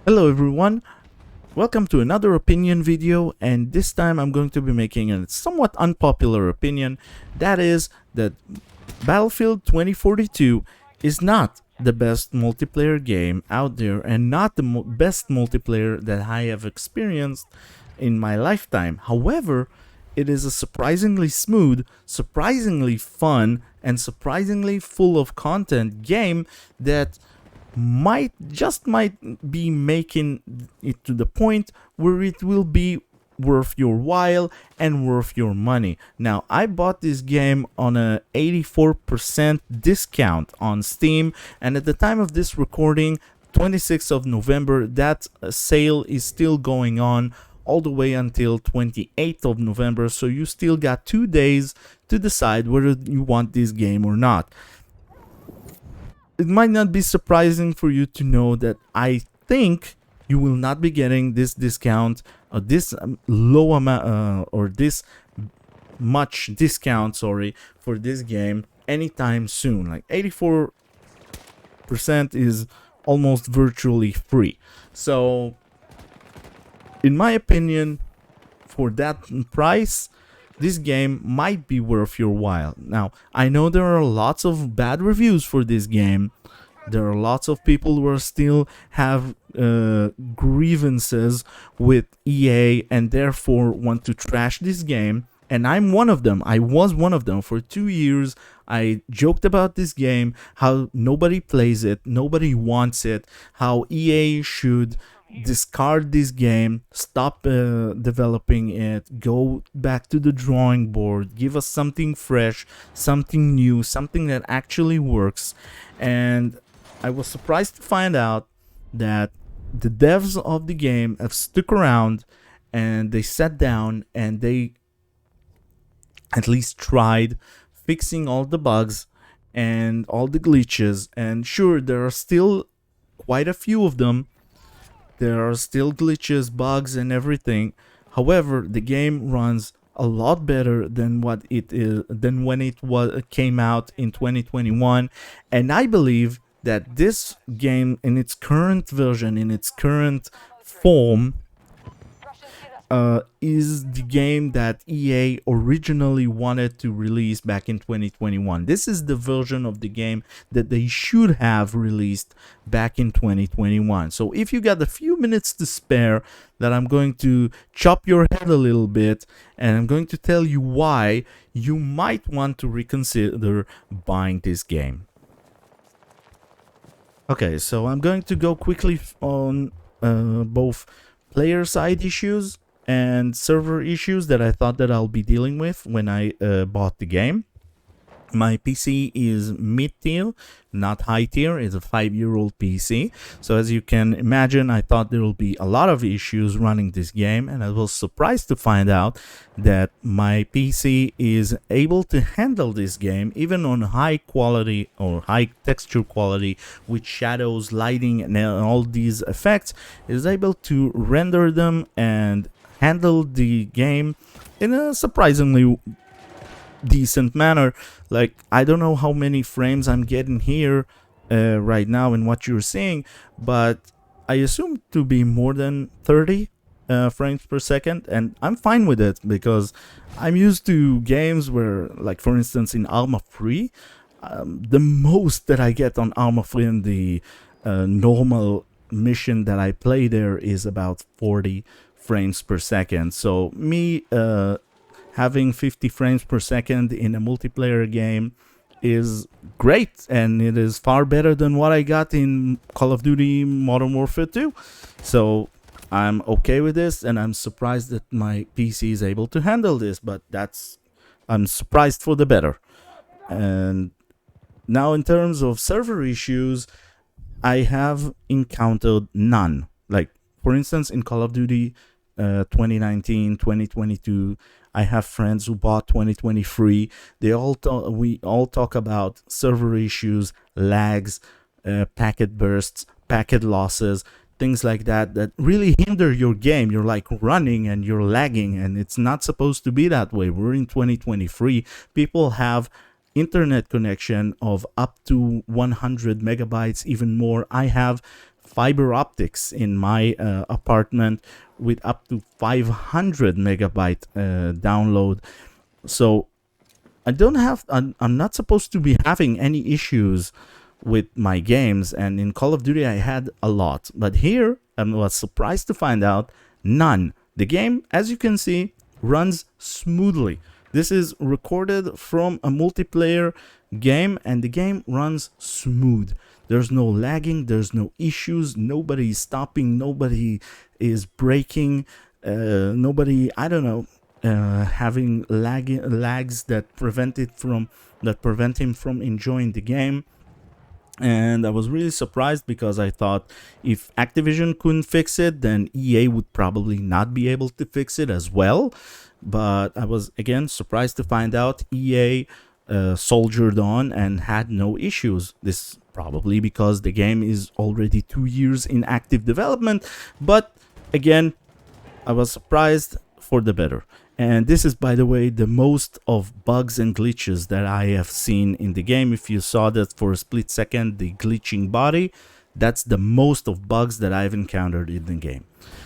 Hello everyone, welcome to another opinion video, and this time I'm going to be making a somewhat unpopular opinion. That is that Battlefield 2042 is not the best multiplayer game out there and not the best multiplayer that I have experienced in my lifetime. However, it is a surprisingly smooth, surprisingly fun, and surprisingly full of content game that might be making it to the point where it will be worth your while and worth your money. Now, I bought this game on a 84% discount on Steam, and at the time of this recording, 26th of November, that sale is still going on all the way until 28th of November, so you still got 2 days to decide whether you want this game or not. It might not be surprising for you to know that I think you will not be getting this discount or this low amount or this much discount, for this game anytime soon. Like 84% is almost virtually free. So, in my opinion, for that price, this game might be worth your while. Now, I know there are lots of bad reviews for this game. There are lots of people who are still have grievances with EA and therefore want to trash this game. And I'm one of them. I was one of them. For 2 years, I joked about this game, how nobody plays it, nobody wants it, how EA should discard this game, stop developing it, go back to the drawing board, give us something fresh, something new, something that actually works. And I was surprised to find out that the devs of the game have stuck around and they sat down and they at least tried fixing all the bugs and all the glitches. And sure, there are still quite a few of them. There are still glitches, bugs, and everything. However, the game runs a lot better than what it is than when it came out in 2021, and I believe that this game, in its current version, in its current form, is the game that EA originally wanted to release back in 2021. This is the version of the game that they should have released back in 2021. So if you got a few minutes to spare, that I'm going to chop your head a little bit, and I'm going to tell you why you might want to reconsider buying this game. Okay, so I'm going to go quickly on both player side issues and server issues that I thought that I'll be dealing with when I bought the game. My PC is mid-tier, not high-tier. It's a 5-year-old PC. So as you can imagine, I thought there will be a lot of issues running this game, and I was surprised to find out that my PC is able to handle this game even on high quality or high texture quality with shadows, lighting, and all these effects. It is able to render them and handle the game in a surprisingly decent manner. Like, I don't know how many frames I'm getting here right now in what you're seeing, but I assume to be more than 30 frames per second, and I'm fine with it because I'm used to games where, like for instance in Arma 3, the most that I get on Arma 3 in the normal mission that I play there is about 40 frames per second. So me having 50 frames per second in a multiplayer game is great, and it is far better than what I got in Call of Duty Modern Warfare 2. So I'm okay with this, and I'm surprised that my PC is able to handle this, but I'm surprised for the better. And now in terms of server issues, I have encountered none. Like for instance in Call of Duty 2019, 2022, I have friends who bought 2023. We all talk about server issues, lags, packet bursts, packet losses, things like that really hinder your game. You're like running and you're lagging, and it's not supposed to be that way. We're in 2023. People have internet connection of up to 100 megabytes, even more. I have fiber optics in my apartment with up to 500 megabyte download. So I'm not supposed to be having any issues with my games, and in Call of Duty I had a lot, but here I was surprised to find out none. The game, as you can see, runs smoothly. This is recorded from a multiplayer game, and the game runs smooth. There's no lagging, there's no issues, nobody is stopping, nobody is breaking, nobody, I don't know, having lags that prevent him from enjoying the game. And I was really surprised because I thought if Activision couldn't fix it, then EA would probably not be able to fix it as well. But I was again surprised to find out EA soldiered on and had no issues. This probably because the game is already 2 years in active development. But again, I was surprised for the better. And this is, by the way, the most of bugs and glitches that I have seen in the game. If you saw that for a split second, the glitching body, that's the most of bugs that I've encountered in the game.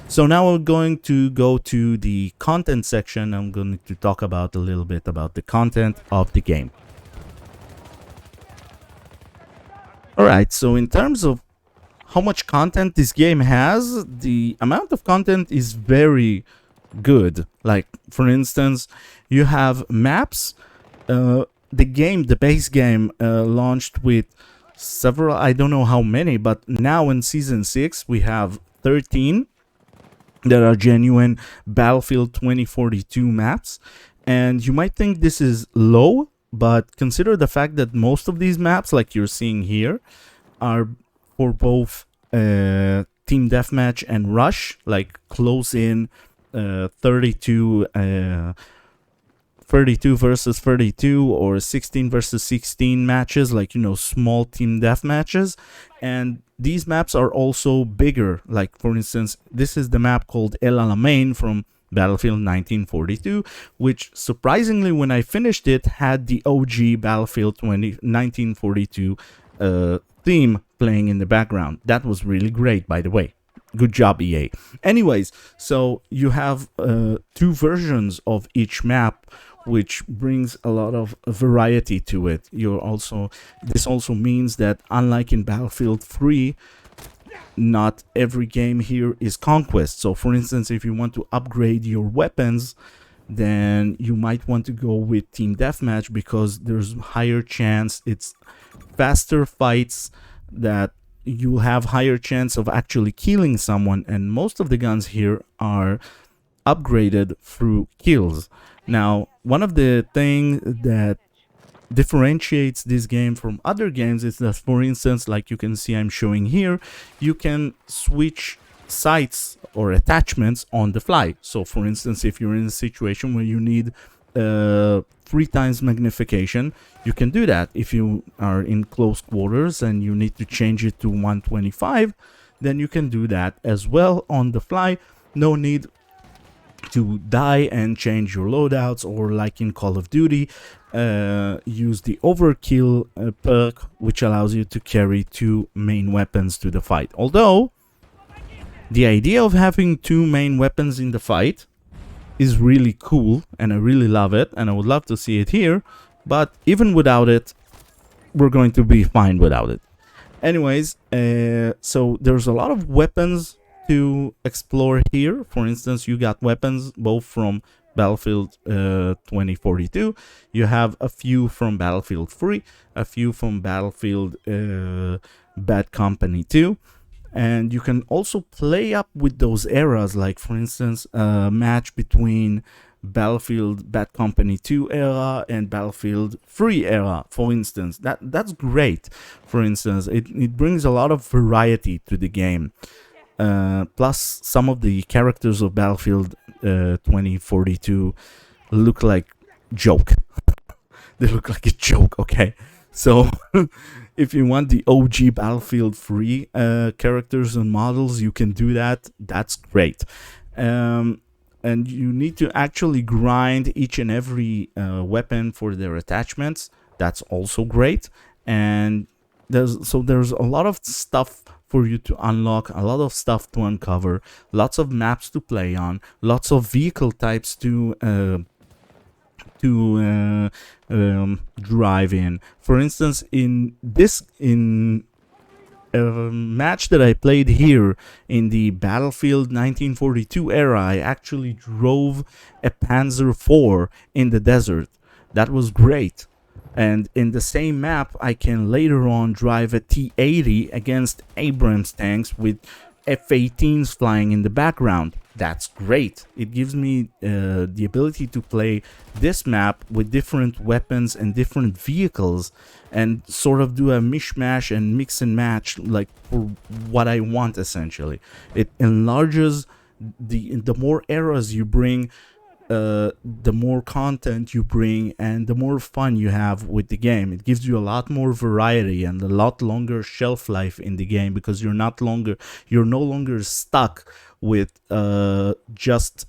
So now we're going to go to the content section. I'm going to talk about a little bit about the content of the game. Alright, so in terms of how much content this game has, the amount of content is very good. Like, for instance, you have maps. The base game launched with several, I don't know how many, but now in season 6 we have 13 that are genuine Battlefield 2042 maps. And you might think this is low, but consider the fact that most of these maps, like you're seeing here, are for both team deathmatch and rush, like close in 32 versus 32 or 16 versus 16 matches, like, you know, small team death matches. And these maps are also bigger. Like, for instance, this is the map called El Alamein from Battlefield 1942, which surprisingly, when I finished it, had the OG Battlefield 1942 theme playing in the background. That was really great, by the way. Good job, EA. Anyways, so you have 2 versions of each map, which brings a lot of variety to it. This also means that, unlike in Battlefield 3, not every game here is conquest. So, for instance, if you want to upgrade your weapons, then you might want to go with team deathmatch because there's higher chance, it's faster fights, that you'll have higher chance of actually killing someone, and most of the guns here are upgraded through kills. Now, one of the things that differentiates this game from other games is that, for instance, like you can see I'm showing here, you can switch sights or attachments on the fly. So, for instance, if you're in a situation where you need 3 times magnification, you can do that. If you are in close quarters and you need to change it to 125, then you can do that as well on the fly. No need to die and change your loadouts, or like in Call of Duty, use the overkill perk, which allows you to carry 2 main weapons to the fight. Although the idea of having 2 main weapons in the fight is really cool, and I really love it, and I would love to see it here, but even without it, we're going to be fine without it. Anyways, so there's a lot of weapons to explore here. For instance, you got weapons both from Battlefield 2042, you have a few from Battlefield 3, a few from Battlefield Bad Company 2, and you can also play up with those eras, like, for instance, a match between Battlefield Bad Company 2 era and Battlefield 3 era, for instance. That's great. For instance, it brings a lot of variety to the game. Plus, some of the characters of Battlefield 2042 look like joke. They look like a joke, okay? So, if you want the OG Battlefield 3 characters and models, you can do that. That's great. And you need to actually grind each and every weapon for their attachments. That's also great. And there's a lot of stuff for you to unlock, a lot of stuff to uncover, lots of maps to play on, lots of vehicle types to drive in. For instance, in a match that I played here in the Battlefield 1942 era, I actually drove a Panzer IV in the desert. That was great. And in the same map, I can later on drive a T-80 against Abrams tanks with F-18s flying in the background. That's great. It gives me the ability to play this map with different weapons and different vehicles and sort of do a mishmash and mix and match like for what I want essentially. It enlarges the more eras you bring, the more content you bring and the more fun you have with the game. It gives you a lot more variety and a lot longer shelf life in the game because you're no longer stuck with just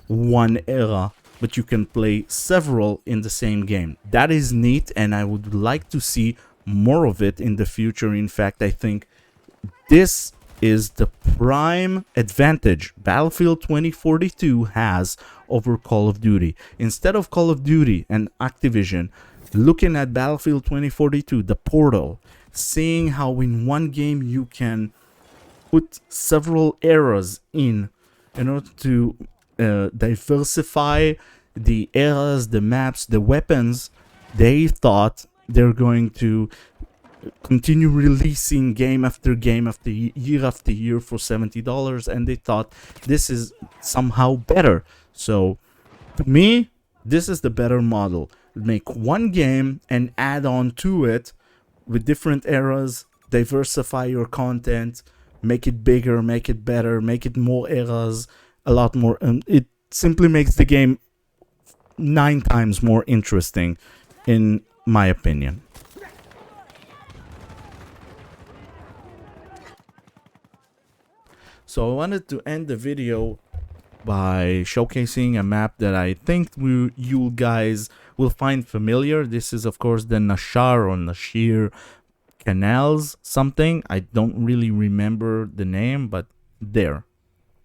one era, but you can play several in the same game. That is neat, and I would like to see more of it in the future. In fact, I think this is the prime advantage Battlefield 2042 has over Call of Duty. Instead of Call of Duty and Activision looking at Battlefield 2042, the portal, seeing how in one game you can put several eras in order to diversify the eras, the maps, the weapons, they thought they're going to continue releasing game after game after year for $70, and they thought this is somehow better. So to me, this is the better model. Make one game and add on to it with different eras, diversify your content, make it bigger, make it better, make it more eras, a lot more, and it simply makes the game 9 times more interesting, in my opinion. So I wanted to end the video by showcasing a map that I think you guys will find familiar. This is of course the Nashar or Nashir Canals something. I don't really remember the name, but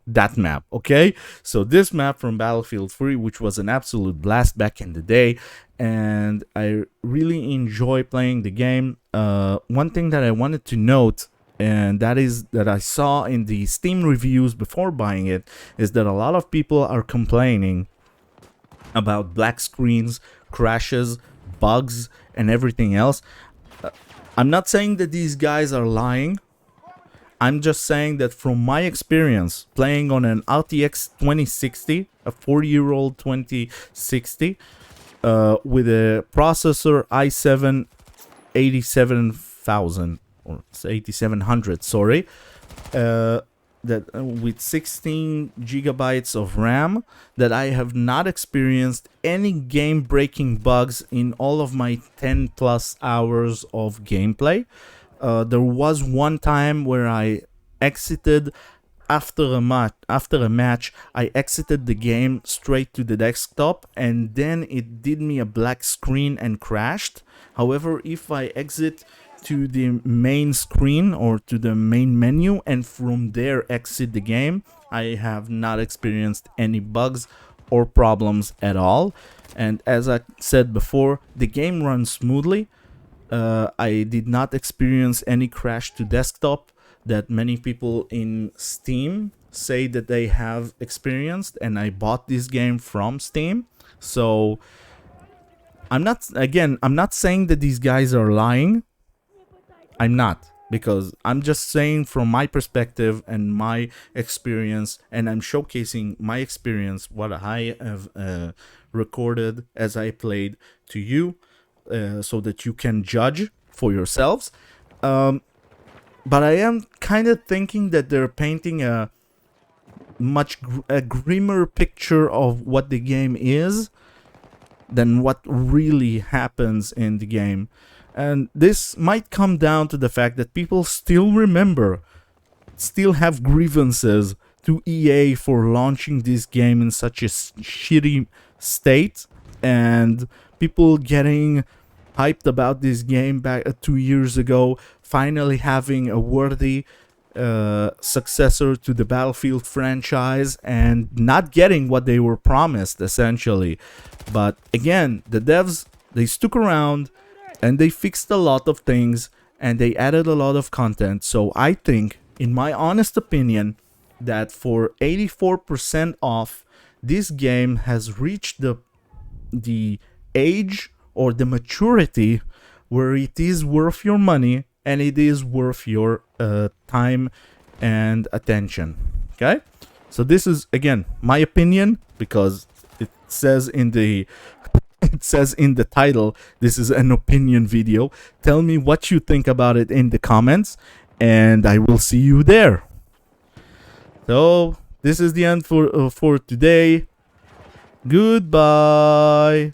that map, okay? So this map from Battlefield 3, which was an absolute blast back in the day, and I really enjoy playing the game. One thing that I wanted to note, and that is that I saw in the Steam reviews before buying it, is that a lot of people are complaining about black screens, crashes, bugs, and everything else. I'm not saying that these guys are lying. I'm just saying that from my experience playing on an RTX 2060, a 4-year-old 2060, with a processor i7 87,000 or 8700, sorry, that with 16 gigabytes of RAM, that I have not experienced any game-breaking bugs in all of my 10 plus hours of gameplay. There was one time where I exited after a match. I exited the game straight to the desktop, and then it did me a black screen and crashed. However, if I exit to the main screen or to the main menu and from there exit the game, I have not experienced any bugs or problems at all. And as I said before, the game runs smoothly. I did not experience any crash to desktop that many people in Steam say that they have experienced, and I bought this game from Steam. So I'm not saying that these guys are lying. I'm not, because I'm just saying from my perspective and my experience, and I'm showcasing my experience, what I have recorded as I played to you, so that you can judge for yourselves. But I am kind of thinking that they're painting a grimmer picture of what the game is than what really happens in the game. And this might come down to the fact that people still have grievances to EA for launching this game in such a shitty state, and people getting hyped about this game back 2 years ago, finally having a worthy successor to the Battlefield franchise and not getting what they were promised, essentially. But again, the devs, they stuck around and they fixed a lot of things and they added a lot of content. So I think, in my honest opinion, that for 84% off, this game has reached the age or the maturity where it is worth your money and it is worth your time and attention. Okay, so this is again my opinion, because it says in the it says in the title, this is an opinion video. Tell me what you think about it in the comments, and I will see you there. So this is the end for today. Goodbye.